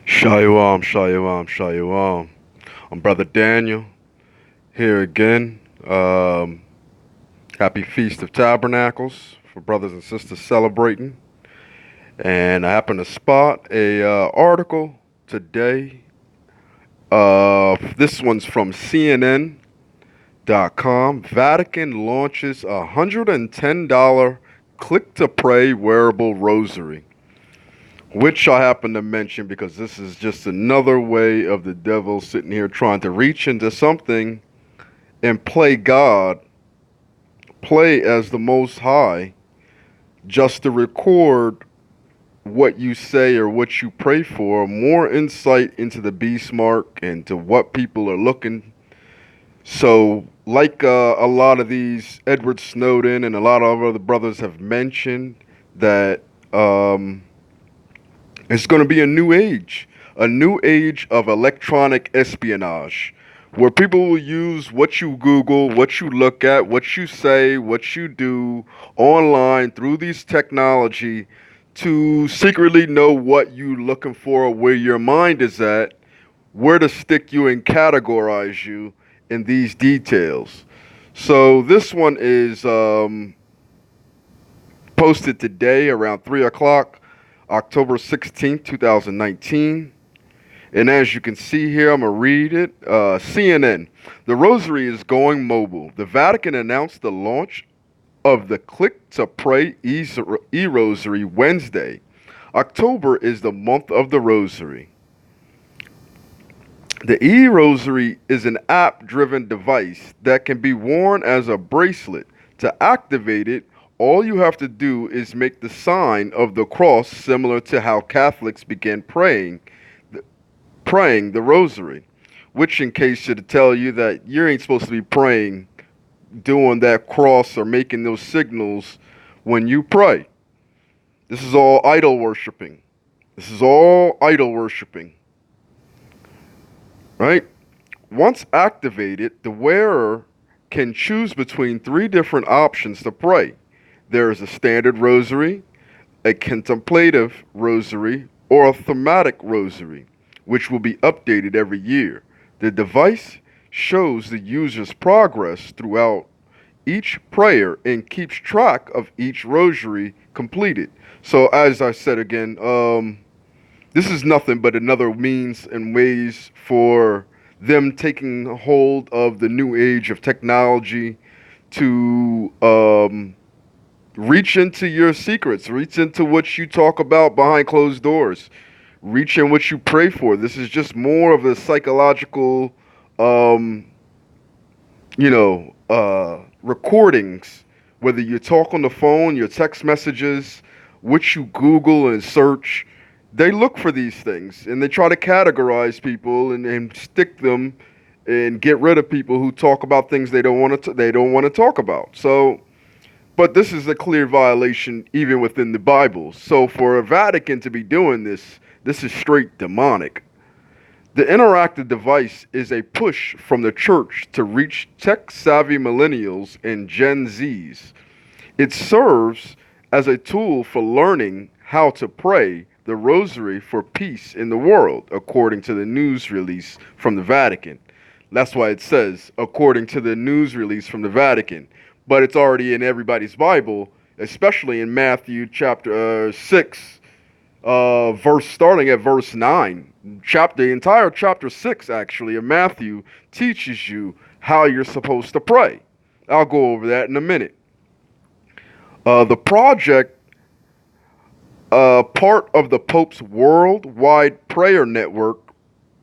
Shalom, shalom, shalom. I'm Brother Daniel here again. Happy Feast of Tabernacles for brothers and sisters celebrating. And I happened to spot a article today. This one's from CNN.com. Vatican launches a $110 click-to-pray wearable rosary, which I happen to mention because this is just another way of the devil sitting here trying to reach into something and play God, play as the Most High, just to record what you say or what you pray for, more insight into the beast mark and to what people are looking. So, like a lot of these Edward Snowden and a lot of other brothers have mentioned, that it's going to be a new age of electronic espionage, where people will use what you Google, what you look at, what you say, what you do online through these technology to secretly know what you're looking for, where your mind is at, where to stick you and categorize you in these details. So this one is posted today around 3 o'clock, October 16th, 2019. And as you can see here, I'm going to read it. CNN. The Rosery is going mobile. The Vatican announced the launch of the Click to Pray e-Rosary Wednesday. October is the month of the Rosary. The e-Rosary is an app-driven device that can be worn as a bracelet. To activate it, all you have to do is make the sign of the cross, similar to how Catholics began praying the rosary, which in case should tell you that you ain't supposed to be praying, doing that cross or making those signals when you pray. This is all idol worshiping. This is all idol worshiping, right? Once activated, the wearer can choose between three different options to pray. There is a standard rosary, a contemplative rosary, or a thematic rosary, which will be updated every year. The device shows the user's progress throughout each prayer and keeps track of each rosary completed. So, as I said again, this is nothing but another means and ways for them taking hold of the new age of technology to reach into your secrets, reach into what you talk about behind closed doors, reach in what you pray for. This is just more of a psychological, um, recordings. Whether you talk on the phone, your text messages, what you Google and search, they look for these things and they try to categorize people and stick them and get rid of people who talk about things they don't want to talk about. So, but this is a clear violation even within the Bible. So for a Vatican to be doing this, this is straight demonic. The interactive device is a push from the church to reach tech-savvy millennials and Gen Zs. It serves as a tool for learning how to pray the rosary for peace in the world, according to the news release from the Vatican. That's why it says, according to the news release from the Vatican. But it's already in everybody's Bible, especially in Matthew chapter 6, starting at verse 9. The entire chapter 6, actually, of Matthew teaches you how you're supposed to pray. I'll go over that in a minute. The project, part of the Pope's worldwide prayer network,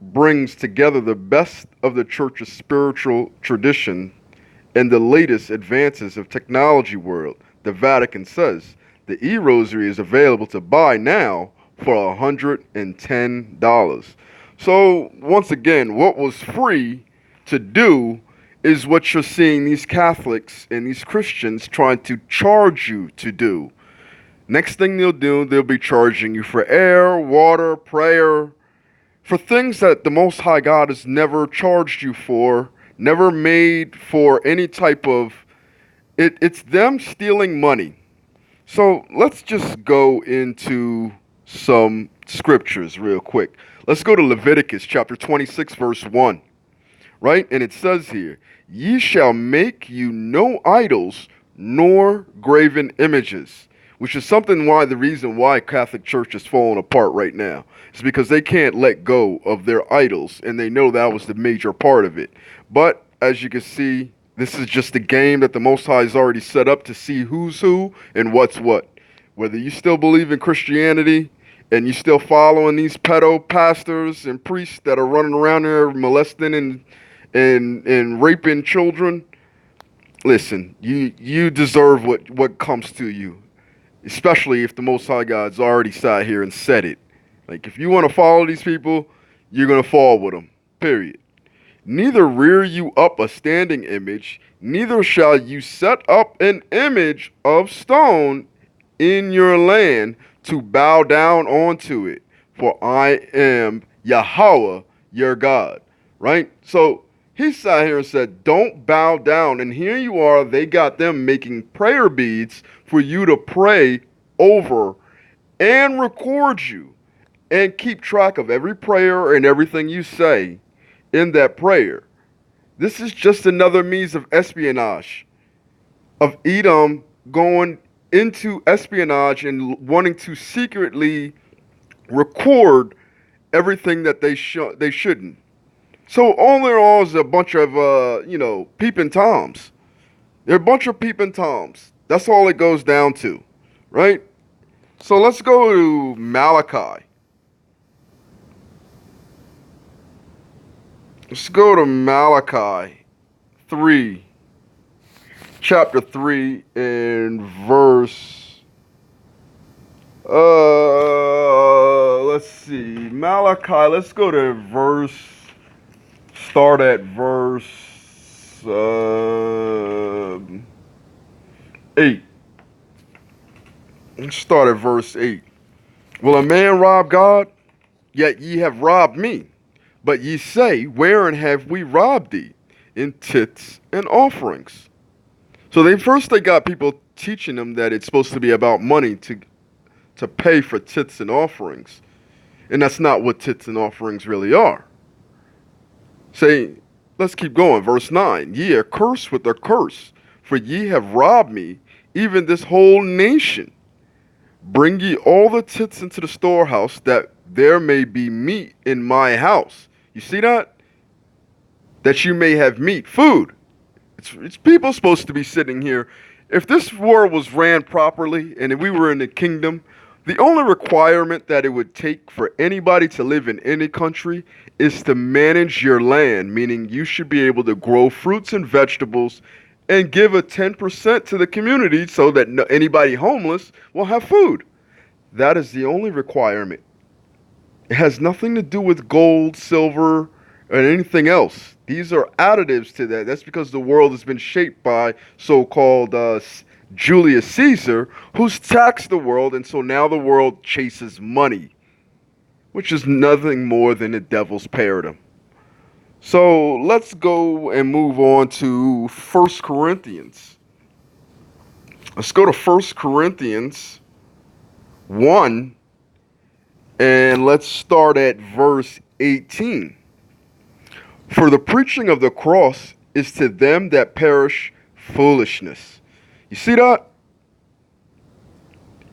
brings together the best of the church's spiritual tradition and the latest advances of technology world. The Vatican says the e-rosary is available to buy now for $110. So once again, what was free to do is what you're seeing these Catholics and these Christians trying to charge you to do. Next thing they'll do, they'll be charging you for air, water, prayer, for things that the Most High God has never charged you for, never made for any type of... It's them stealing money. So let's just go into some scriptures real quick. Let's go to Leviticus chapter 26, verse 1, right? And it says here, ye shall make you no idols nor graven images, which is something why the reason why Catholic Church is falling apart right now. It's because they can't let go of their idols, and they know that was the major part of it. But as you can see, this is just a game that the Most High has already set up to see who's who and what's what. Whether you still believe in Christianity and you still following these pedo pastors and priests that are running around there molesting and raping children, listen, you deserve what comes to you, especially if the Most High God's already sat here and said it. Like, if you want to follow these people, you're going to fall with them, period. Neither rear you up a standing image, neither shall you set up an image of stone in your land to bow down onto it, for I am Yahweh, your God. Right? So he sat here and said, don't bow down. And here you are, they got them making prayer beads for you to pray over and record you and keep track of every prayer and everything you say in that prayer. This is just another means of espionage, of Edom going into espionage and wanting to secretly record everything that they shouldn't. So all in all is a bunch of peeping toms. They're a bunch of peeping toms. That's all it goes down to, right? So let's go to Malachi. Let's go to Malachi 3, chapter 3, and verse, let's see, Malachi, let's go to start at verse 8. Let's start at verse 8. Will a man rob God? Yet ye have robbed me. But ye say, wherein have we robbed thee? In tithes and offerings. So they got people teaching them that it's supposed to be about money to pay for tithes and offerings. And that's not what tithes and offerings really are. Say, let's keep going. Verse 9. Ye are cursed with a curse, for ye have robbed me, even this whole nation. Bring ye all the tithes into the storehouse, that there may be meat in my house. You see that? That you may have meat, food. It's people supposed to be sitting here. If this world was ran properly and if we were in the kingdom, the only requirement that it would take for anybody to live in any country is to manage your land, meaning you should be able to grow fruits and vegetables and give a 10% to the community so that anybody homeless will have food. That is the only requirement. It has nothing to do with gold, silver, or anything else. These are additives to that. That's because the world has been shaped by so-called Julius Caesar, who's taxed the world, and so now the world chases money, which is nothing more than the devil's paradigm. So let's go and move on to 1 Corinthians. Let's go to 1 Corinthians 1, and let's start at verse 18. For the preaching of the cross is to them that perish foolishness. You see that?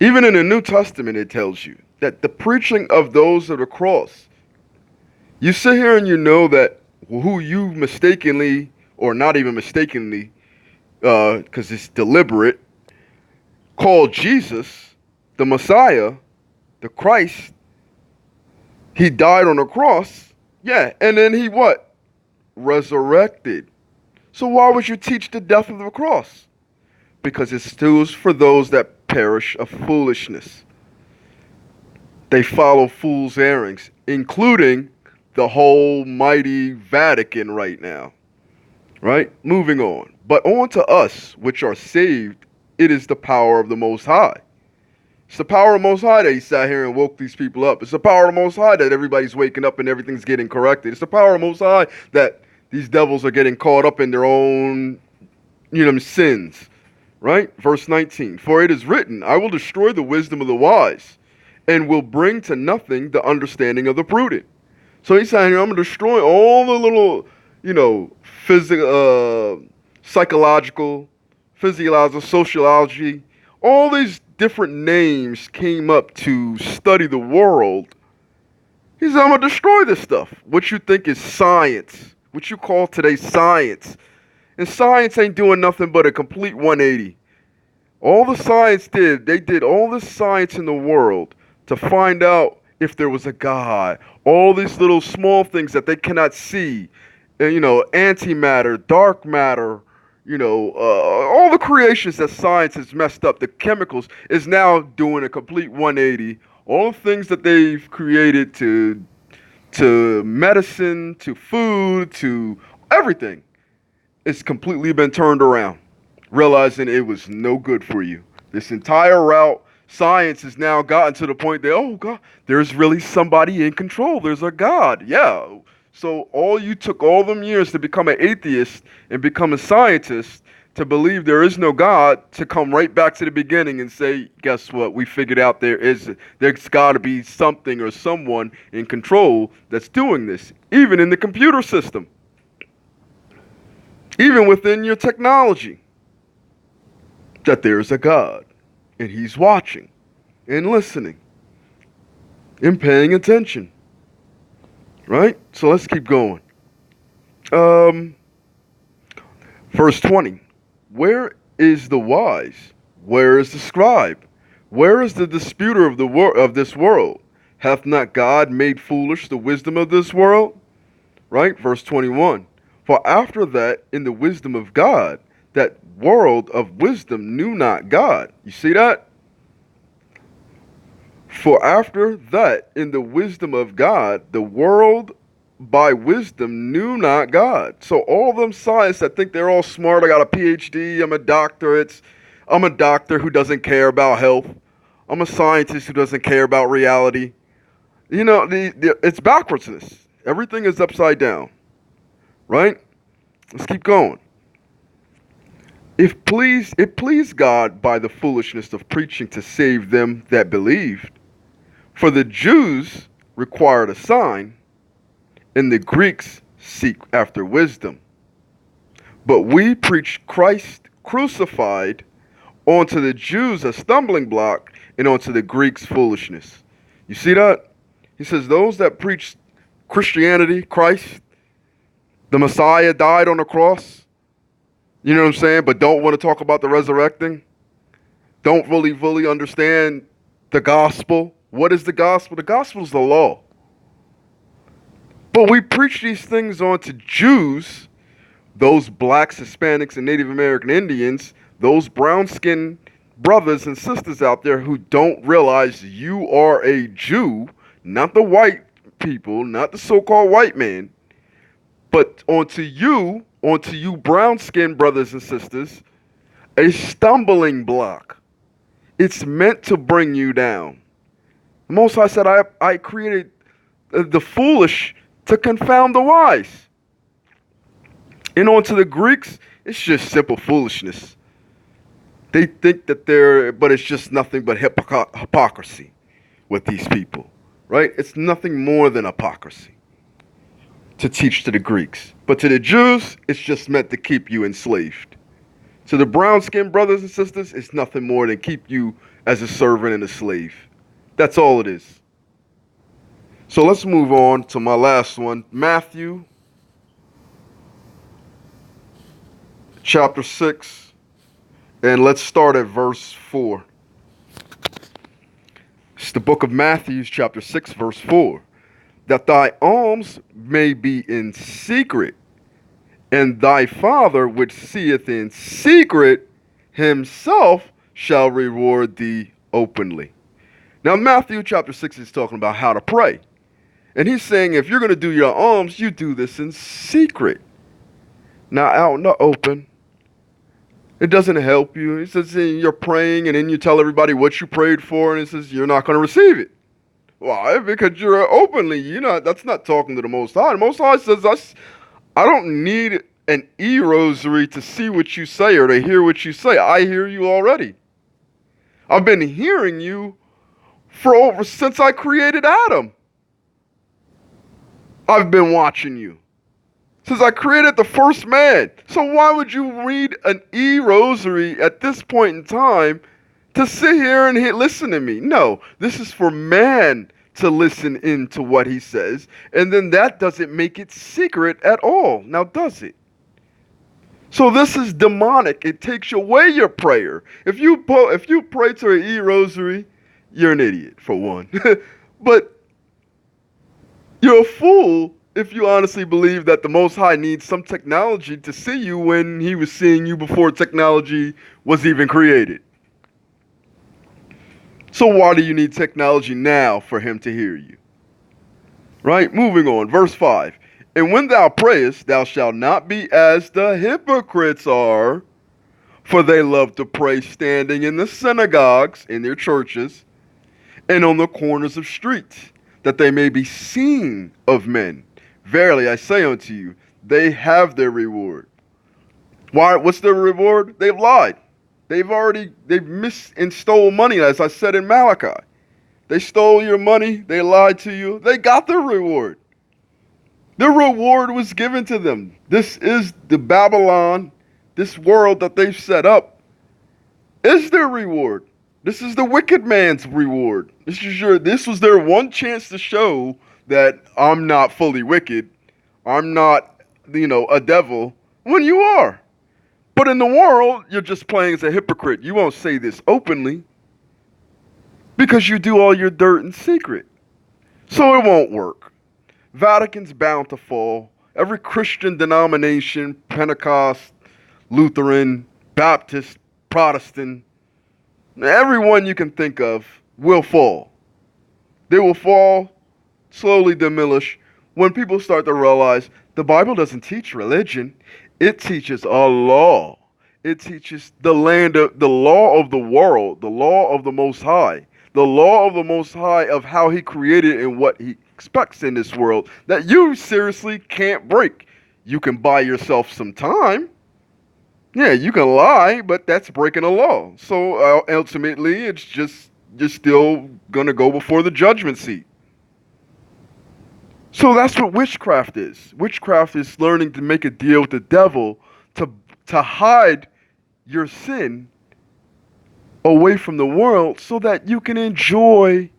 Even in the New Testament it tells you that the preaching of those of the cross. You sit here and you know that who you mistakenly, or not even mistakenly, because it's deliberate, called Jesus, the Messiah, the Christ. He died on the cross. Yeah, and then he what? Resurrected. So why would you teach the death of the cross? Because it stews for those that perish of foolishness. They follow fool's errands, including the whole mighty Vatican right now. Right? Moving on. But on to us, which are saved, it is the power of the Most High. It's the power of the Most High that he sat here and woke these people up. It's the power of the Most High that everybody's waking up and everything's getting corrected. It's the power of the Most High that these devils are getting caught up in their own, sins. Right? Verse 19. For it is written, I will destroy the wisdom of the wise, and will bring to nothing the understanding of the prudent. So he's saying, I'm going to destroy all the little, physical, psychological, physiological, sociology, all these different names came up to study the world. He said, I'm going to destroy this stuff. What you think is science, what you call today science. And science ain't doing nothing but a complete 180. All the science did, they did all the science in the world to find out if there was a God. All these little small things that they cannot see. Antimatter, dark matter, all the creations that science has messed up, the chemicals, is now doing a complete 180. All the things that they've created to medicine, to food, to everything, it's completely been turned around, realizing it was no good for you. This entire route, science has now gotten to the point that, oh God, there's really somebody in control. There's a God. Yeah. So you took all them years to become an atheist and become a scientist, to believe there is no God, to come right back to the beginning and say, guess what? We figured out there's got to be something or someone in control that's doing this, even in the computer system, even within your technology, that there's a God and he's watching and listening and paying attention. Right? So let's keep going. Verse 20. Where is the wise? Where is the scribe? Where is the disputer of this world? Hath not God made foolish the wisdom of this world? Right? Verse 21. For after that, in the wisdom of God, that world of wisdom knew not God. You see that? For after that, in the wisdom of God, the world by wisdom knew not God. So all them scientists that think they're all smart, I got a PhD, I'm a doctor, I'm a doctor who doesn't care about health. I'm a scientist who doesn't care about reality. It's backwardsness. Everything is upside down. Right? Let's keep going. It pleased God by the foolishness of preaching to save them that believed. For the Jews required a sign, and the Greeks seek after wisdom. But we preach Christ crucified, onto the Jews a stumbling block, and onto the Greeks foolishness. You see that? He says those that preach Christianity, Christ, the Messiah died on the cross, you know what I'm saying, but don't want to talk about the resurrecting, don't really fully understand the gospel. What is the gospel? The gospel is the law. But we preach these things onto Jews, those blacks, Hispanics, and Native American Indians, those brown-skinned brothers and sisters out there who don't realize you are a Jew, not the white people, not the so-called white man, but onto you brown-skinned brothers and sisters, a stumbling block. It's meant to bring you down. The Most High said, I created the foolish to confound the wise. And onto the Greeks, it's just simple foolishness. They think that but it's just nothing but hypocrisy with these people, right? It's nothing more than hypocrisy to teach to the Greeks. But to the Jews, it's just meant to keep you enslaved. To the brown-skinned brothers and sisters, it's nothing more than keep you as a servant and a slave. That's all it is. So let's move on to my last one, Matthew chapter 6, and let's start at verse 4. It's the book of Matthew, chapter 6, verse 4. That thy alms may be in secret, and thy Father which seeth in secret himself shall reward thee openly. Now, Matthew chapter 6 is talking about how to pray. And he's saying if you're going to do your alms, you do this in secret, not out in the open. It doesn't help you. He says you're praying and then you tell everybody what you prayed for, and it says you're not going to receive it. Why? Because you're openly, that's not talking to the Most High. The Most High says, I don't need an e-rosary to see what you say or to hear what you say. I hear you already. I've been hearing you since I created Adam. I've been watching you. Since I created the first man. So why would you read an rosary at this point in time to sit here and listen to me? No, this is for man to listen into what he says, and then that doesn't make it secret at all. Now, does it? So this is demonic. It takes away your prayer. If you pray to an rosary, you're an idiot for one. But you're a fool if you honestly believe that the Most High needs some technology to see you when he was seeing you before technology was even created. So why do you need technology now for him to hear you? Right? Moving on. Verse 5. And when thou prayest, thou shalt not be as the hypocrites are, for they love to pray standing in the synagogues, in their churches, and on the corners of streets, that they may be seen of men. Verily I say unto you, they have their reward. Why? What's their reward? They've lied. They've missed and stole money, as I said in Malachi. They stole your money. They lied to you. They got their reward. Their reward was given to them. This is the Babylon, this world that they've set up, is their reward. This is the wicked man's reward. This was their one chance to show that I'm not fully wicked. I'm not, a devil, when you are. But in the world, you're just playing as a hypocrite. You won't say this openly because you do all your dirt in secret. So it won't work. Vatican's bound to fall. Every Christian denomination, Pentecost, Lutheran, Baptist, Protestant, everyone you can think of will fall. They will fall, slowly diminish, when people start to realize the Bible doesn't teach religion. It teaches a law. It teaches the law of the world, the law of the Most High, the law of the Most High of how he created and what he expects in this world that you seriously can't break. You can buy yourself some time. Yeah, you can lie, but that's breaking a law. So ultimately, it's just you're still going to go before the judgment seat. So that's what witchcraft is. Witchcraft is learning to make a deal with the devil to hide your sin away from the world so that you can enjoy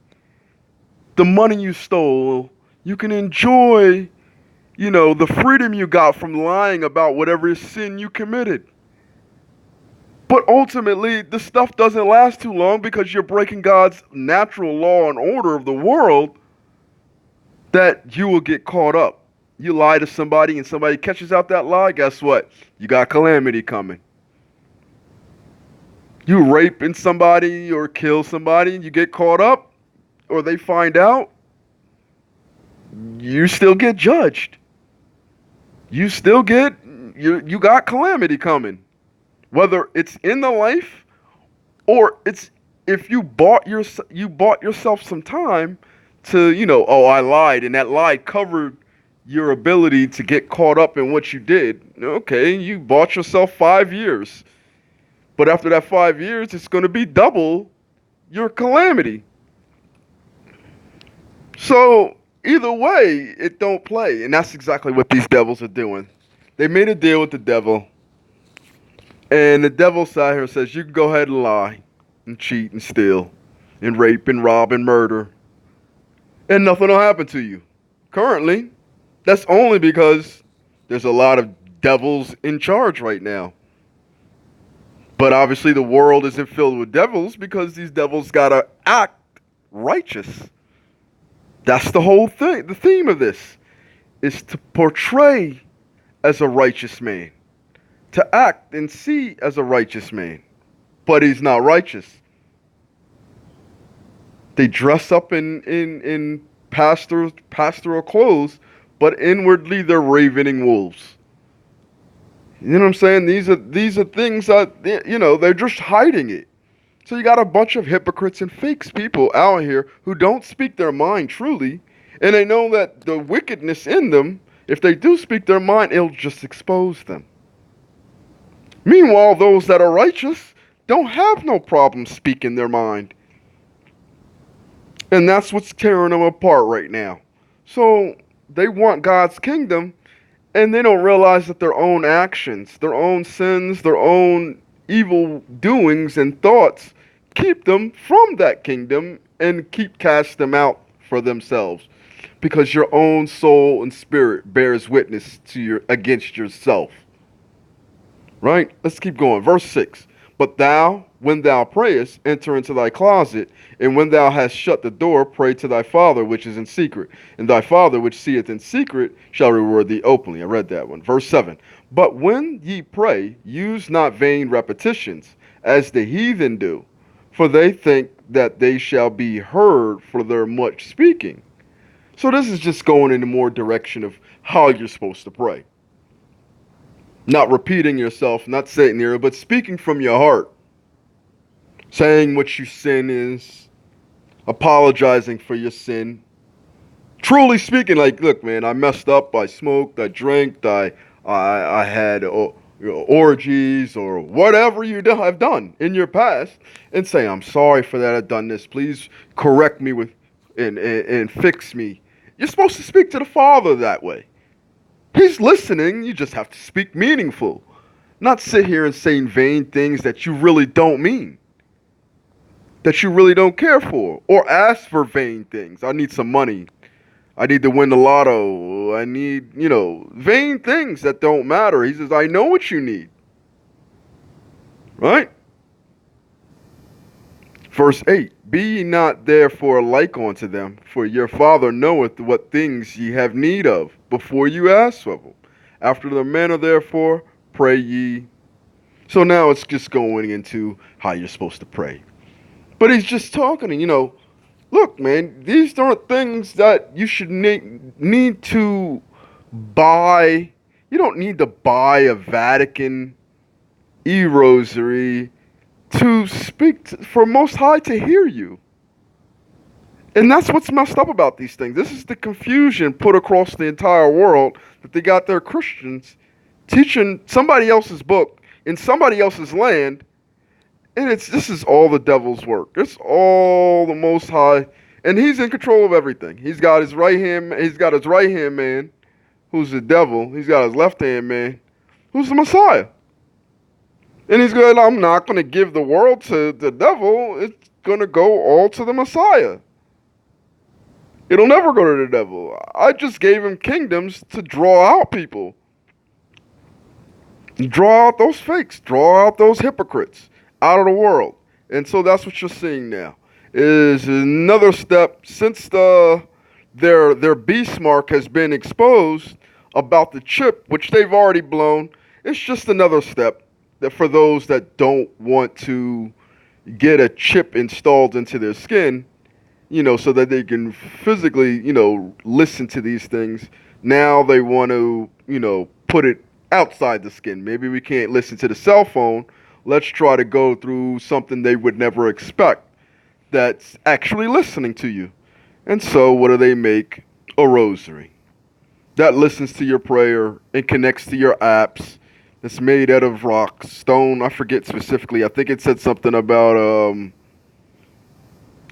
the money you stole. You can enjoy, the freedom you got from lying about whatever sin you committed. But ultimately, this stuff doesn't last too long because you're breaking God's natural law and order of the world that you will get caught up. You lie to somebody and somebody catches out that lie, guess what? You got calamity coming. You raping somebody or kill somebody and you get caught up or they find out, you still get judged. You got calamity coming. Whether it's in the life or it's if you bought yourself some time to, I lied and that lie covered your ability to get caught up in what you did. Okay, you bought yourself 5 years. But after that 5 years, it's going to be double your calamity. So either way, it don't play. And that's exactly what these devils are doing. They made a deal with the devil. And the devil sat here and says, you can go ahead and lie and cheat and steal and rape and rob and murder. And nothing will happen to you. Currently, that's only because there's a lot of devils in charge right now. But obviously the world isn't filled with devils because these devils got to act righteous. That's the whole thing. The theme of this is to portray as a righteous man. To act and see as a righteous man. But he's not righteous. They dress up in pastoral clothes, but inwardly they're ravening wolves. You know what I'm saying? These are things that, they're just hiding it. So you got a bunch of hypocrites and fakes people out here who don't speak their mind truly, and they know that the wickedness in them, if they do speak their mind, it'll just expose them. Meanwhile, those that are righteous don't have no problem speaking their mind. And that's what's tearing them apart right now. So they want God's kingdom, and they don't realize that their own actions, their own sins, their own evil doings and thoughts keep them from that kingdom and keep cast them out for themselves. Because your own soul and spirit bears witness to your against yourself. Right? Let's keep going. Verse 6. But thou, when thou prayest, enter into thy closet, and when thou hast shut the door, pray to thy Father which is in secret. And thy Father which seeth in secret shall reward thee openly. I read that one. Verse 7. But when ye pray, use not vain repetitions, as the heathen do, for they think that they shall be heard for their much speaking. So this is just going in a more direction of how you're supposed to pray. Not repeating yourself, not sitting there, but speaking from your heart. Saying what your sin is, apologizing for your sin. Truly speaking, like, look, man, I messed up, I smoked, I drank, I had orgies or whatever you have done in your past, and say, I'm sorry for that, I've done this. Please correct me with and fix me. You're supposed to speak to the Father that way. He's listening, you just have to speak meaningful. Not sit here and saying vain things that you really don't mean. That you really don't care for. Or ask for vain things. I need some money. I need to win the lotto. I need, vain things that don't matter. He says, I know what you need. Right? Verse 8. Be ye not therefore like unto them, for your Father knoweth what things ye have need of, before you ask of them. After the manner therefore, pray ye. So now it's just going into how you're supposed to pray. But he's just talking, look, man, these aren't things that you should need to buy. You don't need to buy a Vatican Rosary to speak for Most High to hear you. And that's what's messed up about these things. This is the confusion put across the entire world, that they got their Christians teaching somebody else's book in somebody else's land. And this is all the devil's work. It's all the Most High, and he's in control of everything. He's got his right hand man, who's the devil. He's got his left hand man, who's the Messiah. And he's going, I'm not going to give the world to the devil. It's going to go all to the Messiah. It'll never go to the devil. I just gave him kingdoms to draw out people. Draw out those fakes. Draw out those hypocrites out of the world. And so that's what you're seeing now. Is another step since their beast mark has been exposed about the chip, which they've already blown. It's just another step that for those that don't want to get a chip installed into their skin, so that they can physically, listen to these things. Now they want to, put it outside the skin. Maybe we can't listen to the cell phone. Let's try to go through something they would never expect that's actually listening to you. And so what do they make? A rosary that listens to your prayer and connects to your apps. It's made out of rock, stone. I forget specifically. I think it said something about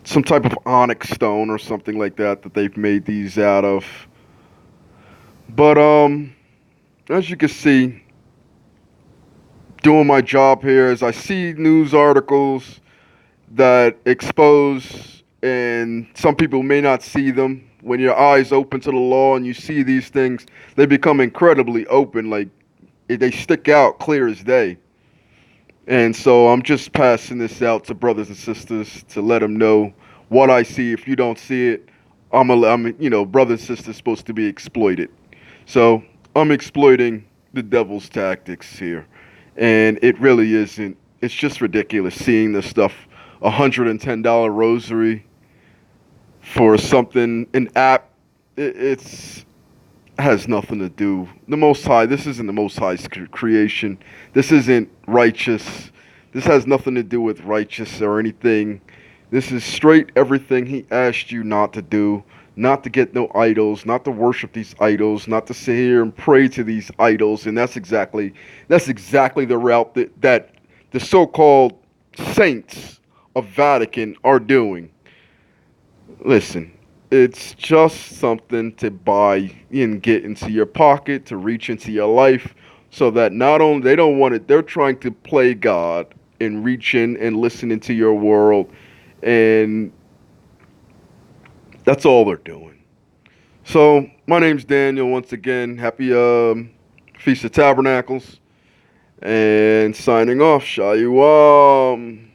some type of onyx stone or something like that they've made these out of. But as you can see, doing my job here, as I see news articles that expose, and some people may not see them. When your eyes open to the law and you see these things, they become incredibly open, like they stick out clear as day. And so I'm just passing this out to brothers and sisters to let them know what I see. If you don't see it, I'm brothers and sisters supposed to be exploited. So I'm exploiting the devil's tactics here. And it really isn't. It's just ridiculous seeing this stuff. $110 rosary for something, an app. It's has nothing to do. The Most High, this isn't the Most High's creation. This isn't righteous. This has nothing to do with righteous or anything. This is straight everything he asked you not to do. Not to get no idols, not to worship these idols, not to sit here and pray to these idols. And that's exactly the route that the so-called saints of Vatican are doing. Listen, it's just something to buy and get into your pocket, to reach into your life, so that not only they don't want it, they're trying to play God and reach in and listen into your world, and that's all they're doing. So, my name's Daniel. Once again, happy Feast of Tabernacles, and signing off. Shalom.